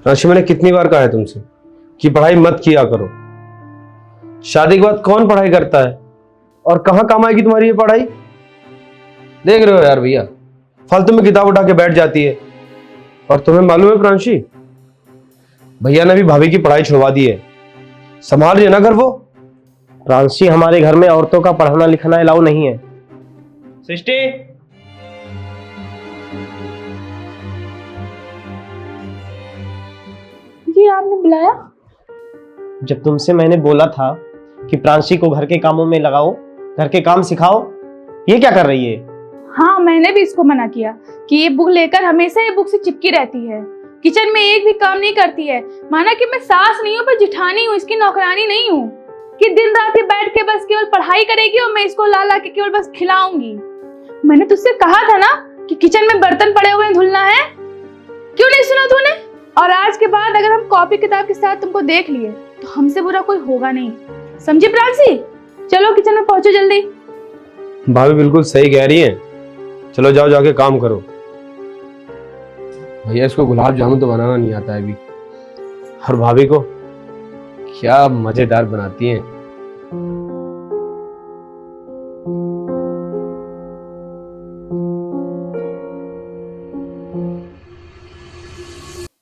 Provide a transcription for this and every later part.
राशि, मैंने कितनी बार कहा है तुमसे कि पढ़ाई मत किया करो। शादी के बाद कौन पढ़ाई करता है और कहाँ काम आएगी तुम्हारी ये पढ़ाई। देख रहे हो यार भैया, फालतू में किताब उठा के बैठ जाती है। और तुम्हें मालूम है प्रांशी, भैया ने भी भाभी की पढ़ाई छुड़वा दी है। संभाल रही है ना घर वो। प्रांशी, हमारे घर में औरतों का पढ़ना लिखना अलाउ नहीं है। सृष्टि, जी आपने बुलाया? जब तुमसे मैंने बोला था कि प्रांशी को घर के कामों में लगाओ, घर के काम सिखाओ, ये क्या कर रही है? हाँ, मैंने भी इसको मना किया कि ये बुक लेकर हमेशा ये बुक से चिपकी रहती है। किचन में एक भी काम नहीं करती है। माना कि मैं सास नहीं हूँ पर जिठानी हूँ, इसकी नौकरानी नहीं हूँ कि दिन रात ये बैठ के बस केवल पढ़ाई करेगी और मैं इसको ला ला के केवल बस खिलाऊंगी। मैंने तुझसे कहा था ना कि किचन में बर्तन पड़े हुए धुलना है, क्यों नहीं सुना तूने? और आज के बाद अगर हम कॉपी किताब के साथ तुमको देख लिए तो हमसे बुरा कोई होगा नहीं, समझी प्रांशी? चलो किचन में पहुंचो जल्दी। भाभी बिल्कुल सही कह रही है, चलो जाओ जाके काम करो। भैया इसको गुलाब जामुन तो बनाना नहीं आता है अभी, और भाभी को क्या मजेदार बनाती हैं।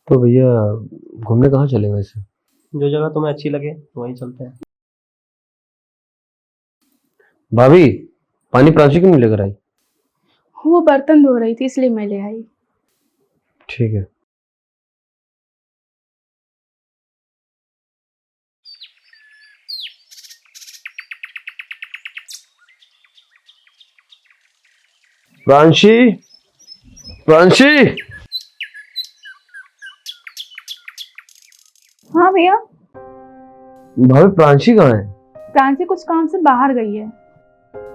तो भैया घूमने कहाँ चले वैसे? जो जगह तुम्हें अच्छी लगे वहीं चलते हैं। भाभी पानी प्रांशी क्यों नहीं लेकर आई? वो बर्तन धो रही थी इसलिए मैं ले आई। ठीक है। प्रांशी, प्रांशी। हाँ भैया। भाभी प्रांशी कहाँ है? प्रांशी कुछ काम से बाहर गई है।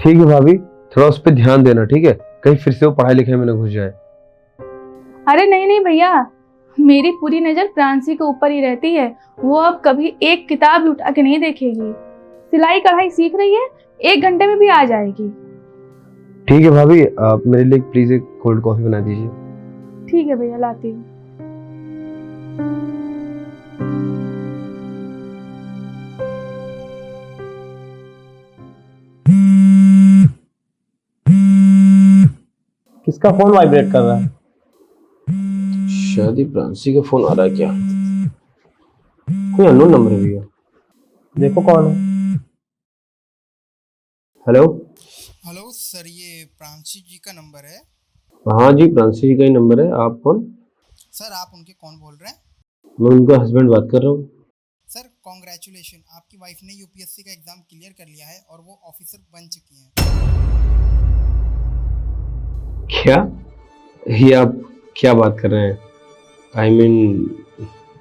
ठीक है भाभी, थोड़ा उस पर ध्यान देना, ठीक है? कहीं फिर से वो पढ़ाई लिखाई में न घुस जाए। अरे नहीं नहीं भैया, मेरी पूरी नजर प्रांशी के ऊपर ही रहती है। वो अब कभी एक किताब भी उठा के नहीं देखेगी। सिलाई कढ़ाई सीख रही है, 1 घंटे में भी आ जाएगी। ठीक है भाभी, आप मेरे लिए प्लीज एक कोल्ड कॉफी बना दीजिए। ठीक है भैया, लाती हूँ। किसका फोन वाइब्रेट कर रहा है? शायद ही प्रांशी का फोन आ रहा है क्या? कोई अननोन नंबर है भैया। देखो कौन है। हेलो। हेलो सर, ये प्रांशी जी का नंबर है? हाँ जी, प्रांशी जी का ही नंबर है। आप कौन? सर आप उनके कौन बोल रहे हैं? मैं उनका हस्बैंड बात कर रहा हूँ। सर कॉन्ग्रेचुलेशन, आपकी वाइफ ने यूपीएससी का एग्जाम क्लियर कर लिया है और वो ऑफिसर बन चुकी हैं। क्या? ये आप क्या बात कर रहे हैं? I mean,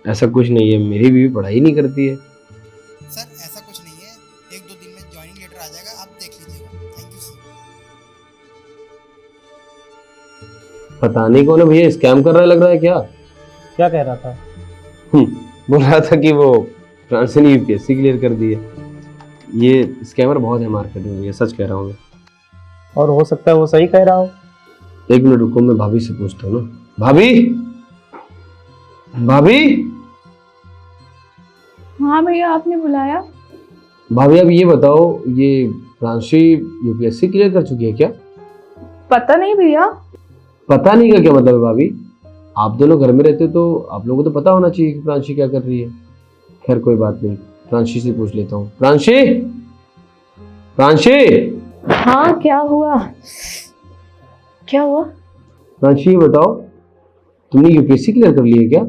ऐसा कुछ नहीं है, मेरी बीवी पढ़ाई नहीं करती है। सर ऐसा कुछ नहीं है, 1-2 दिन में ज्वाइनिंग लेटर आ जाएगा, आप देख लीजिएगा। Thank you sir. पता नहीं कौन है भैया, स्कैम कर रहा है लग रहा है। क्या क्या कह रहा था? बोल रहा था कि वो प्रांशी ने यूपीएससी क्लियर कर दी है। ये स्कैमर बहुत है मार्केट में, ये सच कह रहा हूँ मैं। और हो सकता है वो सही कह रहा हो। 1 मिनट रुको, मैं भाभी से पूछता हूँ ना। भाभी, भाभी, हाँ भैया, आपने बुलाया? भाभी अब ये बताओ, ये प्रांशी यूपीएससी क्लियर कर चुकी है क्या? पता नहीं भैया। पता नहीं का क्या मतलब है भाभी? आप दोनों घर में रहते तो आप लोगों को तो पता होना चाहिए कि प्रांशी क्या कर रही है। खैर कोई बात नहीं, प्रांशी से पूछ लेता हूँ। प्रांशी, प्रांशी। हाँ, क्या हुआ? क्या हुआ? प्रांशी ये बताओ, तुमने यूपीएससी क्लियर कर ली है क्या?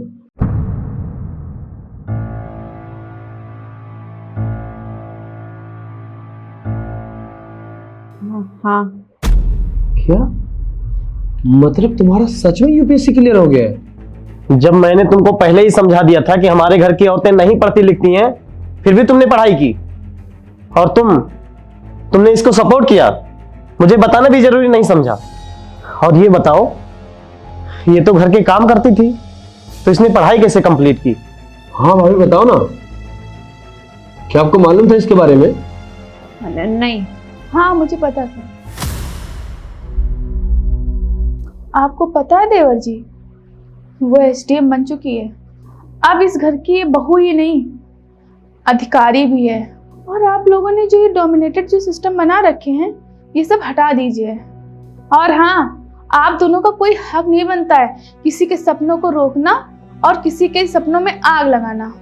हाँ। क्या मतलब तुम्हारा सच में यूपीएससी क्लियर हो गया है? जब मैंने तुमको पहले ही समझा दिया था कि हमारे घर की औरतें नहीं पढ़ती लिखती हैं, फिर भी तुमने पढ़ाई की और तुमने इसको सपोर्ट किया। मुझे बताना भी जरूरी नहीं समझा। और ये बताओ, ये तो घर के काम करती थी, तो इसने पढ़ाई कैसे कंप्लीट की? हाँ भाभी बताओ ना, क्या आपको मालूम था इसके बारे में? नहीं। हाँ मुझे पता था। आपको पता है देवर जी, वो एसडीएम बन चुकी है। अब इस घर की ये बहू ही नहीं, अधिकारी भी है। और आप लोगों ने जो ये डोमिनेटेड जो सिस्टम बना रखे हैं, ये सब हटा दीजिए। और हाँ, आप दोनों का कोई हक नहीं बनता है किसी के सपनों को रोकना और किसी के सपनों में आग लगाना।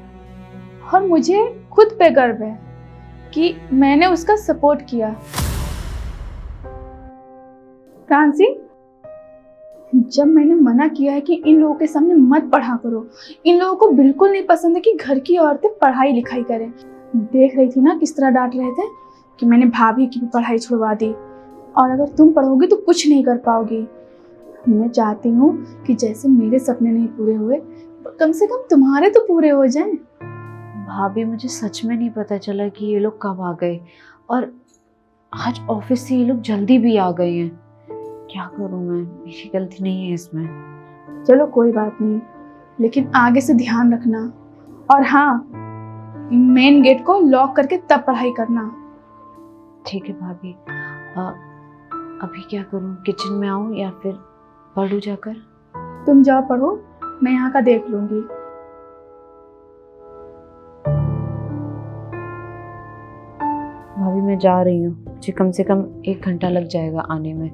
और मुझे खुद पे गर्व है कि मैंने उसका सपोर्ट किया। प्रांसी, जब मैंने मना किया है कि इन लोगों के सामने मत पढ़ा करो, इन लोगों को बिल्कुल नहीं पसंद है कि घर की औरतें पढ़ाई लिखाई करें। देख रही थी ना किस तरह डांट रहे थे कि मैंने भाभी की भी पढ़ाई छुड़वा दी, और अगर तुम पढ़ोगी तो कुछ नहीं कर पाओगी। मैं चाहती हूँ कि जैसे मेरे सपने नहीं पूरे हुए, कम से कम तुम्हारे तो पूरे हो जाएं। भाभी, मुझे सच में नहीं पता चला कि ये लोग कब आ गए, और आज ऑफिस से ये लोग जल्दी भी आ गए हैं। क्या करूं मैं, मेरी गलती नहीं है इसमें। चलो कोई बात नहीं, लेकिन आगे से ध्यान रखना। और हाँ, मेन गेट को लॉक करके तब पढ़ाई करना। ठीक है भाभी। अभी क्या करूं, किचन में आऊं या फिर पढ़ूं जाकर? तुम जाओ पढ़ो, मैं यहाँ का देख लूंगी। भाभी मैं जा रही हूँ, मुझे कम से कम 1 घंटा लग जाएगा आने में।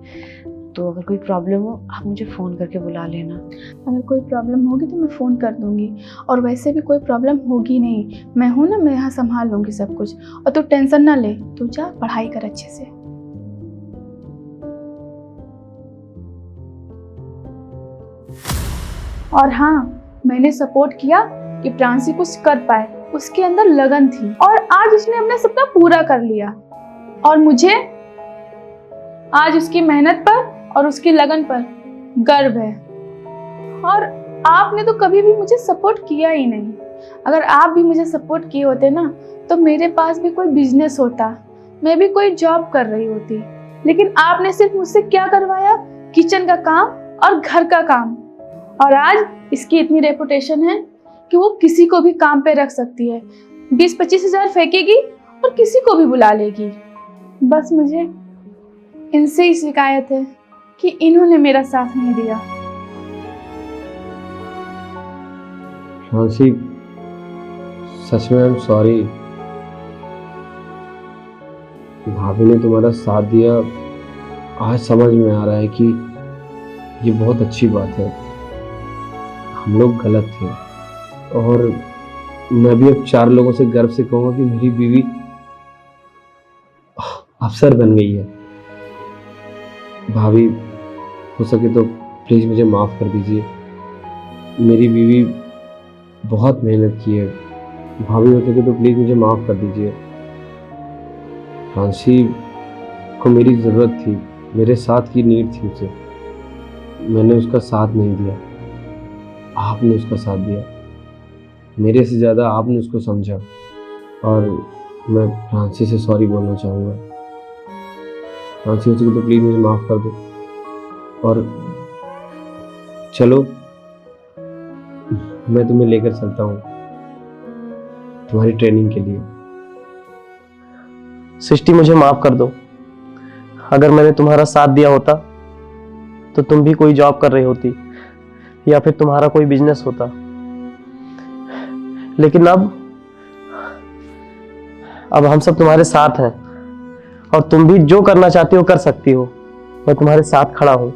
तो अगर कोई प्रॉब्लम हो आप मुझे फ़ोन करके बुला लेना। अगर कोई प्रॉब्लम होगी तो मैं फ़ोन कर दूंगी, और वैसे भी कोई प्रॉब्लम होगी नहीं, मैं हूँ ना, मैं यहाँ संभाल लूंगी सब कुछ। और तू टेंशन ना ले, तू जा पढ़ाई कर अच्छे से। और हाँ, मैंने सपोर्ट किया कि प्रांसी कुछ कर पाए, उसके अंदर लगन थी, और आज उसने अपना सपना पूरा कर लिया। और मुझे आज उसकी मेहनत पर और उसकी लगन पर गर्व है। और आपने तो कभी भी मुझे सपोर्ट किया ही नहीं। अगर आप भी मुझे सपोर्ट किए होते ना, तो मेरे पास भी कोई बिजनेस होता, मैं भी कोई जॉब कर रही होती। लेकिन आपने सिर्फ मुझसे क्या करवाया, किचन का काम और घर का काम। और आज इसकी इतनी रेपुटेशन है कि वो किसी को भी काम पे रख सकती है, 20-25 हज़ार फेंकेगी और किसी को भी बुला लेगी। बस मुझे इनसे ही शिकायत है कि इन्होंने मेरा साथ नहीं दिया। प्रांसी, सच में आई एम सॉरी। भाभी ने तुम्हारा साथ दिया, आज समझ में आ रहा है कि ये बहुत अच्छी बात है। हम लोग गलत थे, और मैं भी अब 4 लोगों से गर्व से कहूँगा कि मेरी बीवी अफसर बन गई है। भाभी, हो सके तो प्लीज़ मुझे माफ़ कर दीजिए। मेरी बीवी बहुत मेहनत की है। भाभी, हो सके तो प्लीज़ मुझे माफ़ कर दीजिए। प्रांसी को मेरी ज़रूरत थी, मेरे साथ की नीड थी उसे, मैंने उसका साथ नहीं दिया, आपने उसका साथ दिया। मेरे से ज़्यादा आपने उसको समझा, और मैं प्रांसी से सॉरी बोलना चाहूँगा। प्रांसी, हो सके तो प्लीज़ मुझे माफ़ कर दो। और चलो, मैं तुम्हें लेकर चलता हूँ तुम्हारी ट्रेनिंग के लिए। सृष्टि, मुझे माफ कर दो। अगर मैंने तुम्हारा साथ दिया होता तो तुम भी कोई जॉब कर रही होती, या फिर तुम्हारा कोई बिजनेस होता। लेकिन अब हम सब तुम्हारे साथ हैं, और तुम भी जो करना चाहती हो कर सकती हो। मैं तुम्हारे साथ खड़ा हूं।